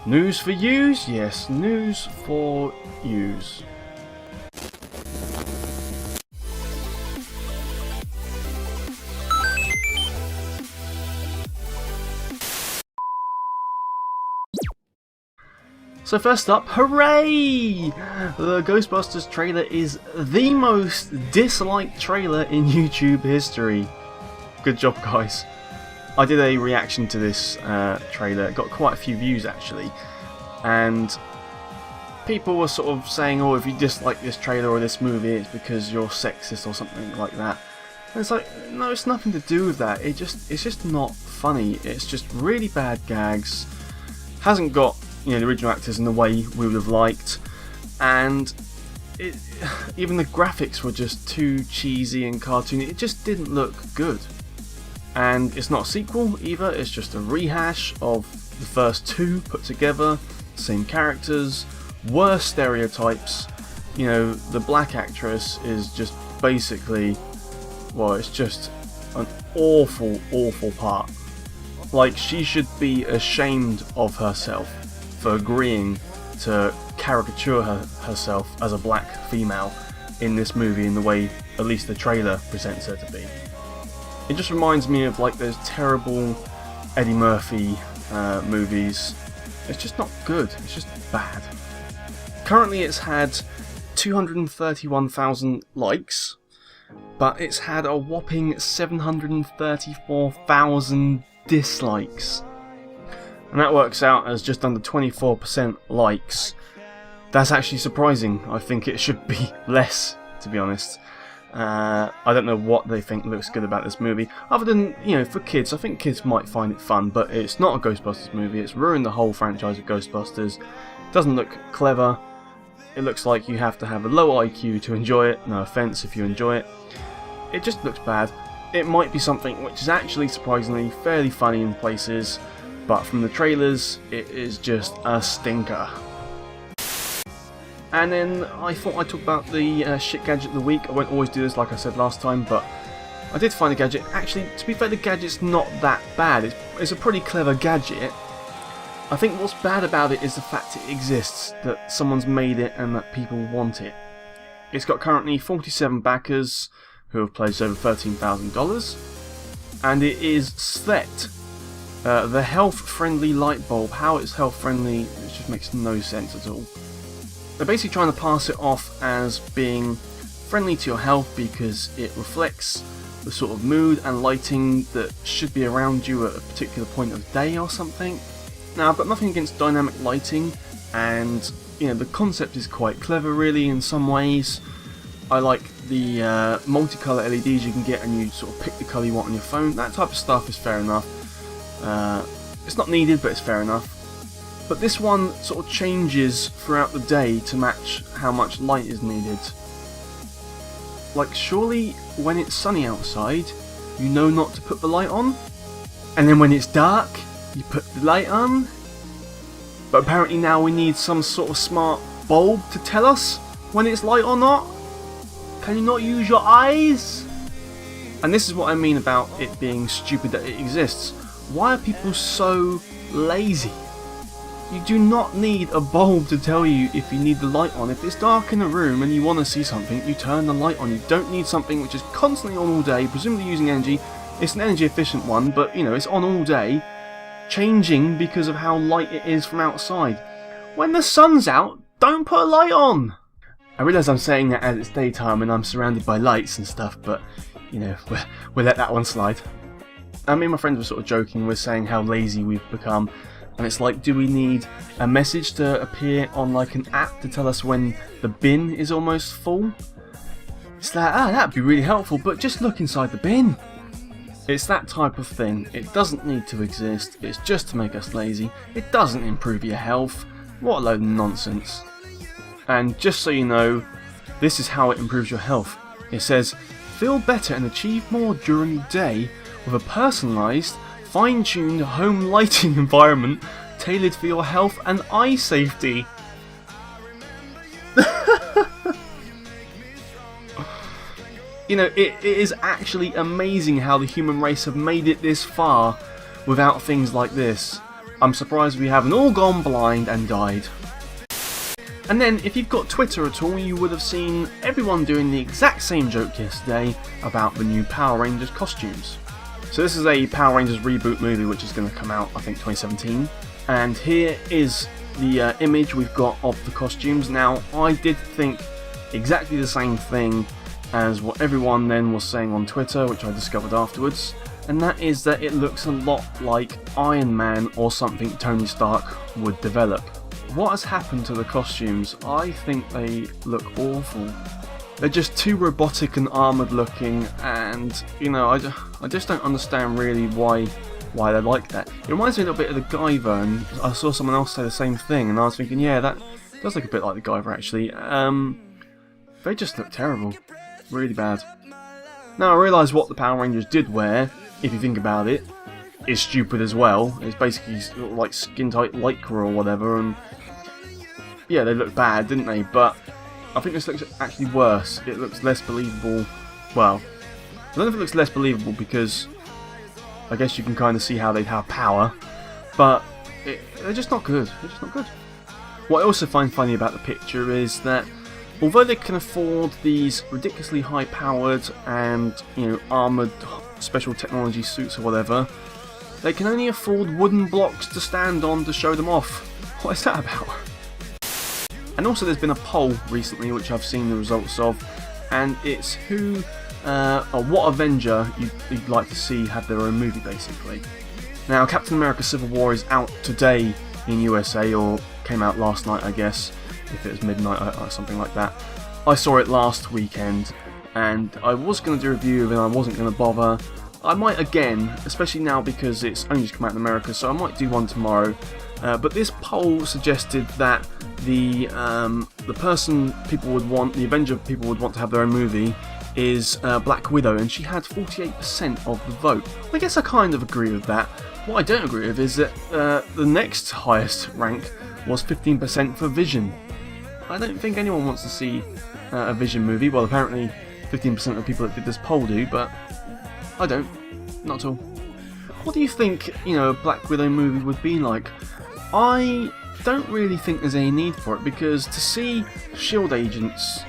News for yous? Yes, news for yous. So first up, hooray! The Ghostbusters trailer is the most disliked trailer in YouTube history. Good job, guys. I did a reaction to this trailer, it got quite a few views actually, and people were sort of saying, oh, if you dislike this trailer or this movie it's because you're sexist or something like that. And it's like, no, it's nothing to do with that, it's just not funny, it's just really bad gags, hasn't got, you know, the original actors in the way we would have liked, and even the graphics were just too cheesy and cartoony, it just didn't look good. And it's not a sequel either, it's just a rehash of the first two put together, same characters, worse stereotypes. You know, the black actress is just basically, well, it's just an awful, awful part. Like, she should be ashamed of herself for agreeing to caricature herself as a black female in this movie in the way at least the trailer presents her to be. It just reminds me of like those terrible Eddie Murphy movies. It's just not good, it's just bad. Currently it's had 231,000 likes, but it's had a whopping 734,000 dislikes. And that works out as just under 24% likes. That's actually surprising. I think it should be less, to be honest. I don't know what they think looks good about this movie, other than, you know, for kids. I think kids might find it fun, but it's not a Ghostbusters movie. It's ruined the whole franchise of Ghostbusters. It doesn't look clever. It looks like you have to have a low IQ to enjoy it. No offense if you enjoy it. It just looks bad. It might be something which is actually surprisingly fairly funny in places, but from the trailers, it is just a stinker. And then I thought I'd talk about the shit gadget of the week. I won't always do this like I said last time, but I did find a gadget. Actually, to be fair, the gadget's not that bad. It's a pretty clever gadget. I think what's bad about it is the fact it exists, that someone's made it and that people want it. It's got currently 47 backers who have pledged over $13,000, and it is SVET, the health-friendly light bulb. How it's health-friendly, it just makes no sense at all. They're basically trying to pass it off as being friendly to your health because it reflects the sort of mood and lighting that should be around you at a particular point of day or something. Now, I've got nothing against dynamic lighting, and you know, the concept is quite clever really in some ways. I like the multicolour LEDs you can get, and you sort of pick the colour you want on your phone. That type of stuff is fair enough. It's not needed, but it's fair enough. But this one sort of changes throughout the day to match how much light is needed. Like, surely when it's sunny outside, you know not to put the light on, and then when it's dark, you put the light on. But apparently now we need some sort of smart bulb to tell us when it's light or not. Can you not use your eyes? And this is what I mean about it being stupid that it exists. Why are people so lazy? You do not need a bulb to tell you if you need the light on. If it's dark in a room and you want to see something, you turn the light on. You don't need something which is constantly on all day, presumably using energy. It's an energy efficient one, but you know, it's on all day, changing because of how light it is from outside. When the sun's out, don't put a light on! I realise I'm saying that as it's daytime and I'm surrounded by lights and stuff, but you know, we'll let that one slide. Me and my friends were sort of joking, we're saying how lazy we've become. And it's like, do we need a message to appear on like an app to tell us when the bin is almost full? It's like, that'd be really helpful, but just look inside the bin. It's that type of thing. It doesn't need to exist. It's just to make us lazy. It doesn't improve your health. What a load of nonsense. And just so you know, this is how it improves your health. It says, feel better and achieve more during the day with a personalised, fine-tuned home lighting environment tailored for your health and eye safety. You know, it is actually amazing how the human race have made it this far without things like this. I'm surprised we haven't all gone blind and died. And then, if you've got Twitter at all, you would have seen everyone doing the exact same joke yesterday about the new Power Rangers costumes. So this is a Power Rangers reboot movie which is going to come out, I think, 2017. And here is the image we've got of the costumes. Now, I did think exactly the same thing as what everyone then was saying on Twitter, which I discovered afterwards. And that is that it looks a lot like Iron Man or something Tony Stark would develop. What has happened to the costumes? I think they look awful. They're just too robotic and armoured looking, and you know, I just don't understand really why they're like that. It reminds me a little bit of the Guyver, and I saw someone else say the same thing, and I was thinking, yeah, that does look a bit like the Guyver actually. They just look terrible, really bad. Now I realise what the Power Rangers did wear, if you think about it, is stupid as well. It's basically like skin-tight lycra or whatever, and yeah, they look bad, didn't they? But I think this looks actually worse. It looks less believable. Well, I don't know if it looks less believable because I guess you can kind of see how they'd have power, but they're just not good. They're just not good. What I also find funny about the picture is that although they can afford these ridiculously high-powered and, you know, armoured special technology suits or whatever, they can only afford wooden blocks to stand on to show them off. What is that about? And also there's been a poll recently which I've seen the results of, and it's who or what Avenger you'd like to see have their own movie basically. Now Captain America Civil War is out today in USA, or came out last night I guess, if it was midnight or something like that. I saw it last weekend and I was going to do a review of it and I wasn't going to bother. I might again, especially now because it's only just come out in America, so I might do one tomorrow. But this poll suggested that the person people would want, the Avenger people would want to have their own movie, is Black Widow, and she had 48% of the vote. I guess I kind of agree with that. What I don't agree with is that the next highest rank was 15% for Vision. I don't think anyone wants to see a Vision movie. Well, apparently 15% of the people that did this poll do, but I don't. Not at all. What do you think, you know, a Black Widow movie would be like? I don't really think there's any need for it, because to see S.H.I.E.L.D. agents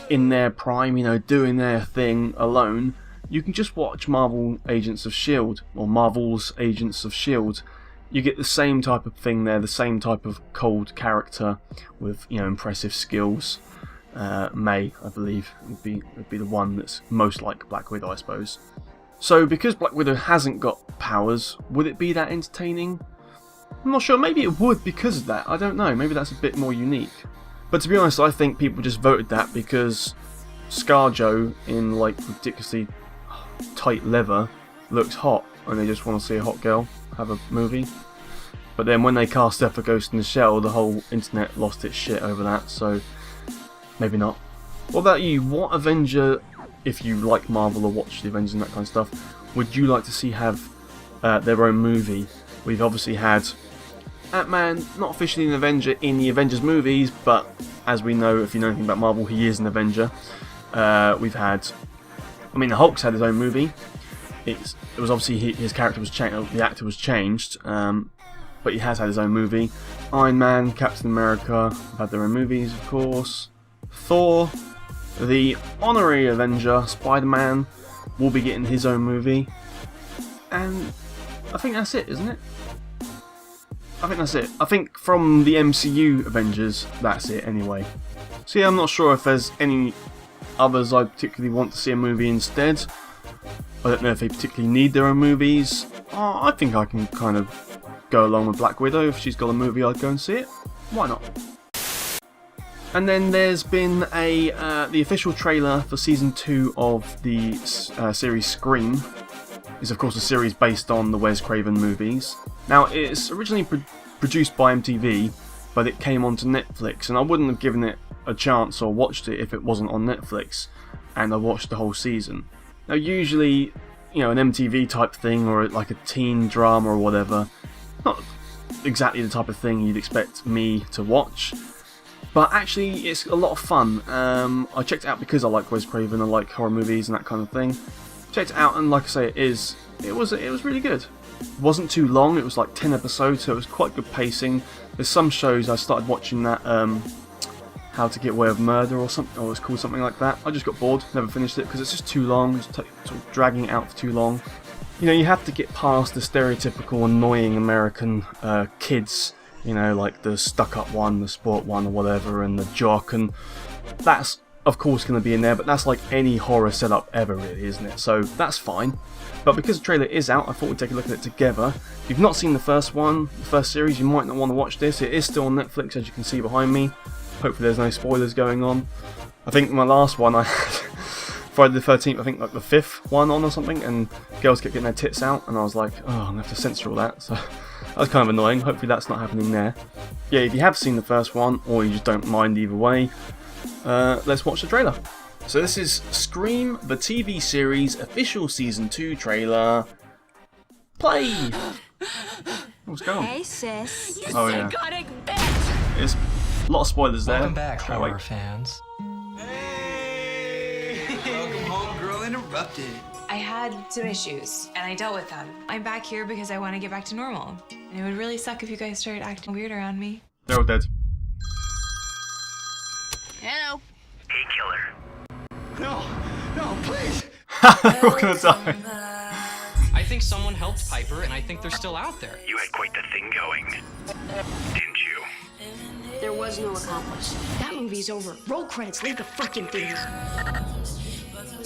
in their prime, you know, doing their thing alone, you can just watch Marvel Agents of S.H.I.E.L.D. or Marvel's Agents of S.H.I.E.L.D. You get the same type of thing there, the same type of cold character with, you know, impressive skills. May, I believe, would be the one that's most like Black Widow, I suppose. So because Black Widow hasn't got powers, would it be that entertaining? I'm not sure, maybe it would because of that, I don't know, maybe that's a bit more unique. But to be honest, I think people just voted that because ScarJo in like ridiculously tight leather looks hot and they just want to see a hot girl have a movie. But then when they cast her for Ghost in the Shell, the whole internet lost its shit over that, so maybe not. What about you? What Avenger, if you like Marvel or watch the Avengers and that kind of stuff, would you like to see have their own movie? We've obviously had Ant-Man, not officially an Avenger in the Avengers movies, but as we know, if you know anything about Marvel, he is an Avenger. We've had, I mean, the Hulk's had his own movie. It was obviously his character was changed, the actor was changed, but he has had his own movie. Iron Man, Captain America have had their own movies, of course. Thor, the honorary Avenger, Spider-Man, will be getting his own movie. And I think that's it, isn't it? I think that's it. I think from the MCU Avengers, that's it anyway. So yeah, I'm not sure if there's any others I particularly want to see a movie instead. I don't know if they particularly need their own movies. I think I can kind of go along with Black Widow. If she's got a movie, I'd go and see it. Why not? And then there's been the official trailer for Season 2 of the series Scream. It's of course a series based on the Wes Craven movies. Now it's originally produced by MTV, but it came onto Netflix, and I wouldn't have given it a chance or watched it if it wasn't on Netflix, and I watched the whole season. Now usually, you know, an MTV type thing or like a teen drama or whatever, not exactly the type of thing you'd expect me to watch. But actually, it's a lot of fun. I checked it out because I like Wes Craven, I like horror movies and that kind of thing. Checked it out, and like I say, it was really good. It wasn't too long, it was like 10 episodes, so it was quite good pacing. There's some shows I started watching that, How to Get Away with Murder or something, or it's called something like that. I just got bored, never finished it because it's just too long, it's sort of dragging it out for too long. You know, you have to get past the stereotypical annoying American kids, you know, like the stuck-up one, the sport one or whatever, and the jock, and that's of course going to be in there, but that's like any horror setup ever really, isn't it? So that's fine. But because the trailer is out, I thought we'd take a look at it together. If you've not seen the first one, the first series, you might not want to watch this. It is still on Netflix, as you can see behind me. Hopefully there's no spoilers going on. I think my last one I had Friday the 13th, I think like the 5th one on or something, and girls kept getting their tits out, and I was like, oh, I'm going to have to censor all that, so that was kind of annoying. Hopefully that's not happening there. Yeah, if you have seen the first one, or you just don't mind either way, let's watch the trailer. So this is Scream, the TV series, official Season 2 trailer. Play! What's going on? Hey sis. Oh yeah. Psychotic bitch! There's a lot of spoilers there. Welcome back, horror fans. Welcome home, girl interrupted. I had some issues, and I dealt with them. I'm back here because I want to get back to normal. And it would really suck if you guys started acting weird around me. They're all dead. Hello. Hey, killer. No, please. They're all gonna die. I think someone helped Piper, and I think they're still out there. You had quite the thing going, didn't you? There was no accomplice. That movie's over. Roll credits. Leave the freaking theater.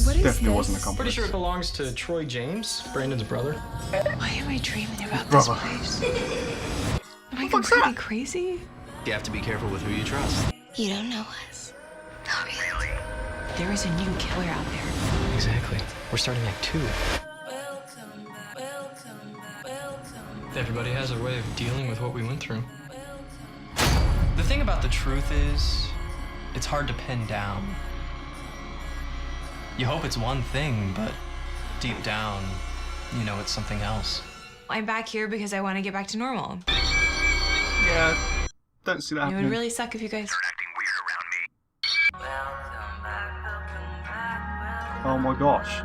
What is Definitely this? wasn't a compliment. Pretty sure it belongs to Troy James, Brandon's brother. Why am I dreaming about Brother. this place? Am I completely crazy? You have to be careful with who you trust. You don't know us. Really? There is a new killer out there. Exactly. We're starting Act 2. Everybody has a way of dealing with what we went through. The thing about the truth is, it's hard to pin down. You hope it's one thing, but deep down, you know it's something else. I'm back here because I want to get back to normal. Yeah, don't see that It would happening. really suck if you guys... Acting weird around me. Oh my gosh.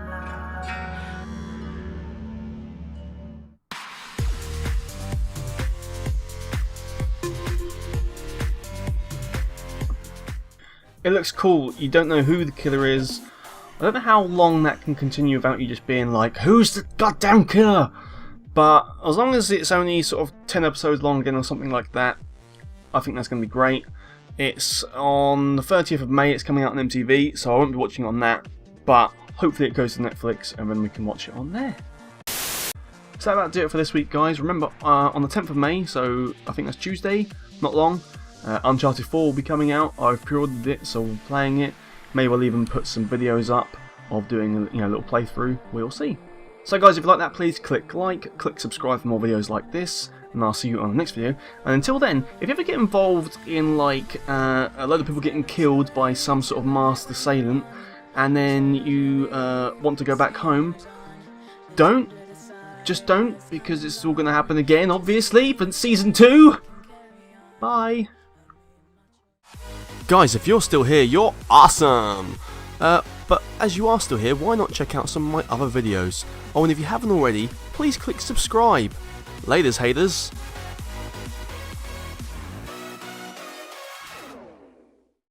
It looks cool. You don't know who the killer is. I don't know how long that can continue without you just being like, who's the goddamn killer? But as long as it's only sort of 10 episodes long again or something like that, I think that's going to be great. It's on the 30th of May, it's coming out on MTV, so I won't be watching on that. But hopefully it goes to Netflix and then we can watch it on there. So that'll do it for this week, guys. Remember, on the 10th of May, so I think that's Tuesday, not long, Uncharted 4 will be coming out. I've pre-ordered it, so we're playing it. Maybe I'll even put some videos up of doing a little playthrough. We'll see. So guys, if you like that, please click like, click subscribe for more videos like this, and I'll see you on the next video. And until then, if you ever get involved in like a load of people getting killed by some sort of masked assailant, and then you want to go back home, just don't, because it's all going to happen again, obviously, for Season 2. Bye. Guys, if you're still here, you're awesome! But as you are still here, why not check out some of my other videos? Oh, and if you haven't already, please click subscribe. Laters, haters.